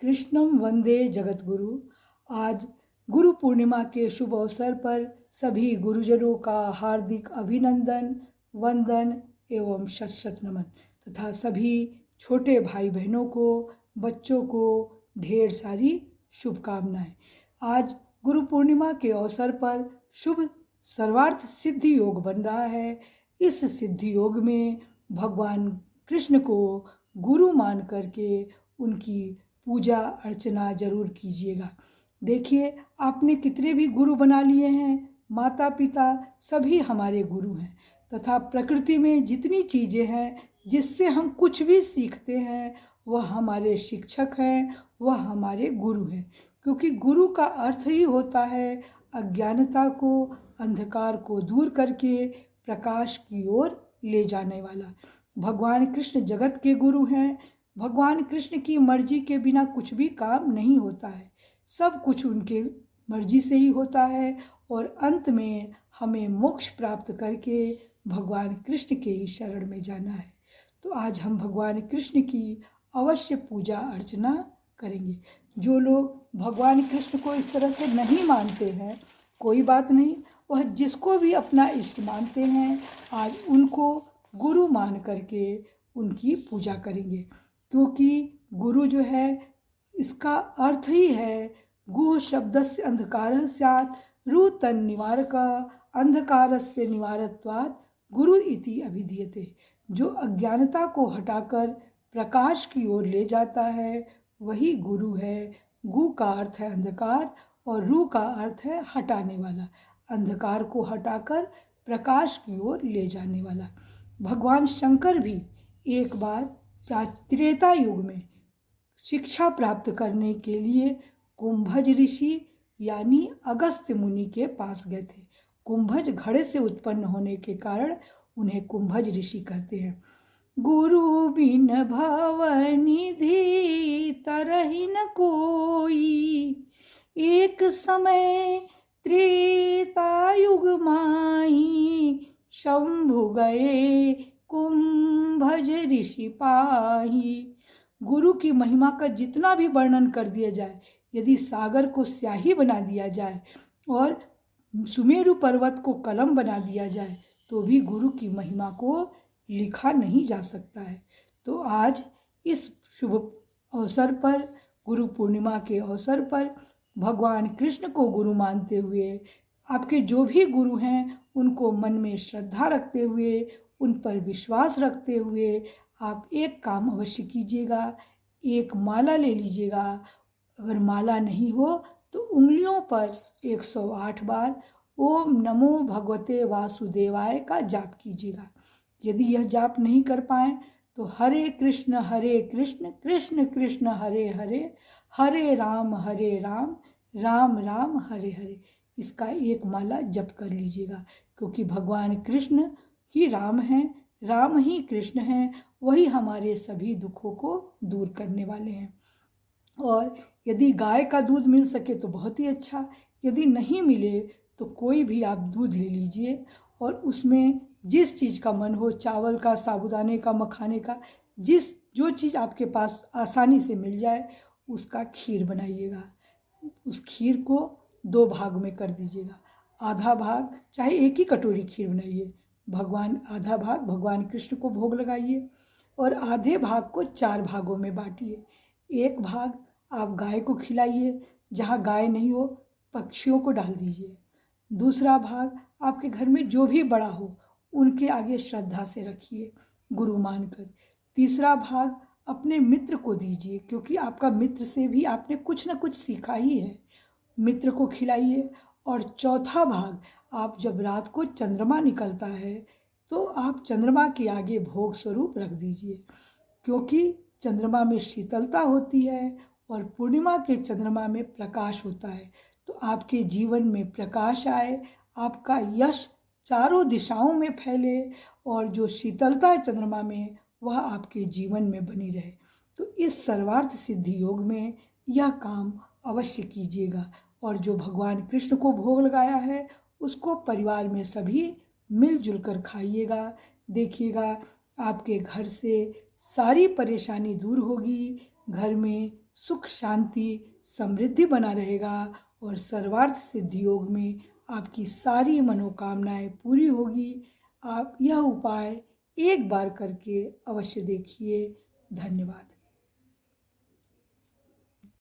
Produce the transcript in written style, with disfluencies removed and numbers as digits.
कृष्णम वंदे जगतगुरु। आज गुरु पूर्णिमा के शुभ अवसर पर सभी गुरुजनों का हार्दिक अभिनंदन, वंदन एवं शत शत नमन तथा सभी छोटे भाई बहनों को, बच्चों को ढेर सारी शुभकामनाएं। आज गुरु पूर्णिमा के अवसर पर शुभ सर्वार्थ सिद्धि योग बन रहा है। इस सिद्धि योग में भगवान कृष्ण को गुरु मान करके उनकी पूजा अर्चना जरूर कीजिएगा। देखिए, आपने कितने भी गुरु बना लिए हैं, माता पिता सभी हमारे गुरु हैं तथा प्रकृति में जितनी चीज़ें हैं जिससे हम कुछ भी सीखते हैं वह हमारे शिक्षक हैं, वह हमारे गुरु हैं। क्योंकि गुरु का अर्थ ही होता है अज्ञानता को, अंधकार को दूर करके प्रकाश की ओर ले जाने वाला। भगवान कृष्ण जगत के गुरु हैं। भगवान कृष्ण की मर्जी के बिना कुछ भी काम नहीं होता है, सब कुछ उनके मर्जी से ही होता है और अंत में हमें मोक्ष प्राप्त करके भगवान कृष्ण के ही शरण में जाना है। तो आज हम भगवान कृष्ण की अवश्य पूजा अर्चना करेंगे। जो लोग भगवान कृष्ण को इस तरह से नहीं मानते हैं, कोई बात नहीं, वह जिसको भी अपना इष्ट मानते हैं आज उनको गुरु मान करके उनकी पूजा करेंगे। क्योंकि गुरु जो है इसका अर्थ ही है गुह शब्दस्य अंधकारः स्यात् रु तन् निवारक अंधकारस्य निवारत्वात् गुरु इति अभिधीयते। जो अज्ञानता को हटाकर प्रकाश की ओर ले जाता है वही गुरु है। गु का अर्थ है अंधकार और रु का अर्थ है हटाने वाला, अंधकार को हटाकर प्रकाश की ओर ले जाने वाला। भगवान शंकर भी एक बार त्रेता युग में शिक्षा प्राप्त करने के लिए कुंभज ऋषि यानी अगस्त्य मुनि के पास गए थे। कुंभज घड़े से उत्पन्न होने के कारण उन्हें कुंभज ऋषि कहते हैं। गुरु बिन भवनिधि तरहि न कोई, एक समय त्रेता युग माही, शंभु गए कुंभज ऋषि पाही। गुरु की महिमा का जितना भी वर्णन कर दिया जाए, यदि सागर को स्याही बना दिया जाए और सुमेरु पर्वत को कलम बना दिया जाए तो भी गुरु की महिमा को लिखा नहीं जा सकता है। तो आज इस शुभ अवसर पर, गुरु पूर्णिमा के अवसर पर भगवान कृष्ण को गुरु मानते हुए, आपके जो भी गुरु हैं उनको मन में श्रद्धा रखते हुए, उन पर विश्वास रखते हुए आप एक काम अवश्य कीजिएगा, एक माला ले लीजिएगा। अगर माला नहीं हो तो उंगलियों पर 108 बार ओम नमो भगवते वासुदेवाय का जाप कीजिएगा। यदि यह जाप नहीं कर पाएँ तो हरे कृष्ण कृष्ण कृष्ण हरे हरे, हरे राम राम राम हरे हरे, इसका एक माला जप कर लीजिएगा। क्योंकि भगवान कृष्ण ही राम हैं, राम ही कृष्ण हैं, वही हमारे सभी दुखों को दूर करने वाले हैं। और यदि गाय का दूध मिल सके तो बहुत ही अच्छा, यदि नहीं मिले तो कोई भी आप दूध ले लीजिए और उसमें जिस चीज़ का मन हो, चावल का, साबूदाने का, मखाने का, जो चीज़ आपके पास आसानी से मिल जाए उसका खीर बनाइएगा। उस खीर को 2 भाग में कर दीजिएगा। आधा भाग, चाहे एक ही कटोरी खीर बनाइए, आधा भाग भगवान कृष्ण को भोग लगाइए और आधे भाग को 4 भागों में बांटिए। एक भाग आप गाय को खिलाइए, जहाँ गाय नहीं हो पक्षियों को डाल दीजिए। दूसरा भाग आपके घर में जो भी बड़ा हो उनके आगे श्रद्धा से रखिए गुरु मानकर। तीसरा भाग अपने मित्र को दीजिए, क्योंकि आपका मित्र से भी आपने कुछ न कुछ सीखा ही है, मित्र को खिलाइए। और चौथा भाग आप जब रात को चंद्रमा निकलता है तो आप चंद्रमा के आगे भोग स्वरूप रख दीजिए, क्योंकि चंद्रमा में शीतलता होती है और पूर्णिमा के चंद्रमा में प्रकाश होता है। तो आपके जीवन में प्रकाश आए, आपका यश चारों दिशाओं में फैले और जो शीतलता है चंद्रमा में वह आपके जीवन में बनी रहे। तो इस सर्वार्थ सिद्धि योग में यह काम अवश्य कीजिएगा। और जो भगवान कृष्ण को भोग लगाया है उसको परिवार में सभी मिलजुल कर खाइएगा। देखिएगा आपके घर से सारी परेशानी दूर होगी, घर में सुख शांति समृद्धि बना रहेगा और सर्वार्थ सिद्धि योग में आपकी सारी मनोकामनाएं पूरी होगी। आप यह उपाय एक बार करके अवश्य देखिए। धन्यवाद।